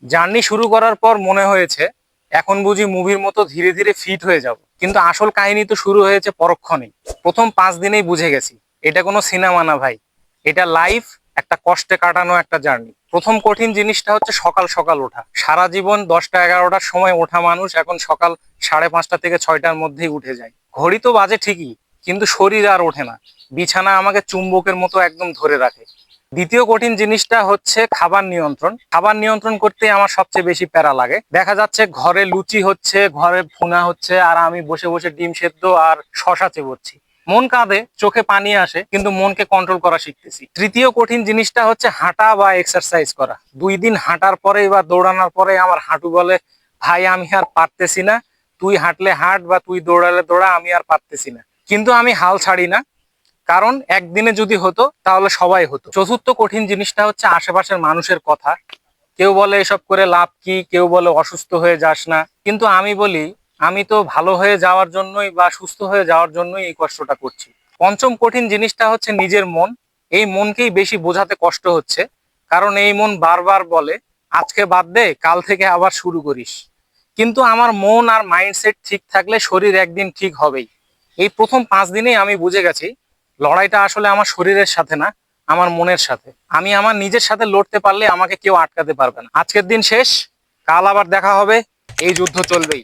Journey শুরু করার পর মনে হয়েছে এখন বুঝি মুভির মতো ধীরে ধীরে ফিট হয়ে যাব, কিন্তু আসল কাহিনী তো শুরু হয়েছে পরক্ষণেই। প্রথম 5 দিনেই বুঝে গেছি এটা কোনো সিনেমা না ভাই, এটা লাইফ, একটা কষ্টে কাটানো একটা জার্নি। প্রথম কঠিন জিনিসটা হচ্ছে সকাল সকাল ওঠা। সারা জীবন 10টা 11টার সময় ওঠা মানুষ এখন সকাল 5:30 থেকে 6টার মধ্যেই উঠে যায়। ঘড়ি তো বাজে ঠিকই, কিন্তু শরীর আর ওঠে না। বিছানা আমাকে চুম্বকের মতো একদম ধরে রাখে। দ্বিতীয় কঠিন জিনিসটা হচ্ছে খাবার নিয়ন্ত্রণ। খাবার নিয়ন্ত্রণ করতে আমার সবচেয়ে বেশি প্যারা লাগে। দেখা যাচ্ছে ঘরে লুচি হচ্ছে, ঘরে ভুনা হচ্ছে, আর আমি বসে বসে ডিম সেদ্ধ আর শশা চেবচ্ছি। মন কাঁদে, চোখে পানি আসে, কিন্তু মনকে কন্ট্রোল করা শিখতেছি। তৃতীয় কঠিন জিনিসটা হচ্ছে হাঁটা বা এক্সারসাইজ করা। 2 দিন হাঁটার পরে বা দৌড়ানোর পরে আমার হাঁটু বলে, ভাই আমি আর পারতেছি না, তুই হাঁটলে হাঁট বা তুই দৌড়ালে দৌড়া, আমি আর পারতেছি না। কিন্তু আমি হাল ছাড়ি না, কারণ একদিনে যদি হতো তাহলে সবাই হতো। চতুর্থ কঠিন জিনিসটা হচ্ছে আশেপাশের মানুষের কথা। কেউ বলে এসব করে লাভ কি, কেউ বলে অসুস্থ হয়ে যাস না, কিন্তু আমি বলি আমি তো ভালো হয়ে যাওয়ার জন্যই বা সুস্থ হয়ে যাওয়ার জন্যই এই কষ্টটা করছি। পঞ্চম কঠিন জিনিসটা হচ্ছে নিজের মন। এই মনকেই বেশি বোঝাতে কষ্ট হচ্ছে, কারণ এই মন বারবার বলে আজকে বাদ দে, কাল থেকে আবার শুরু করিস। কিন্তু আমার মন আর মাইন্ডসেট ঠিক থাকলে শরীর একদিন ঠিক হবেই। এই প্রথম 5 দিনেই আমি বুঝে গেছি লড়াইটা আসলে আমার শরীরের সাথে না, আমার মনের সাথে। আমি আমার নিজের সাথে লড়তে পারলে আমাকে কেউ আটকাতে পারবে না। আজকের দিন শেষ, কাল আবার দেখা হবে, এই যুদ্ধ চলবেই।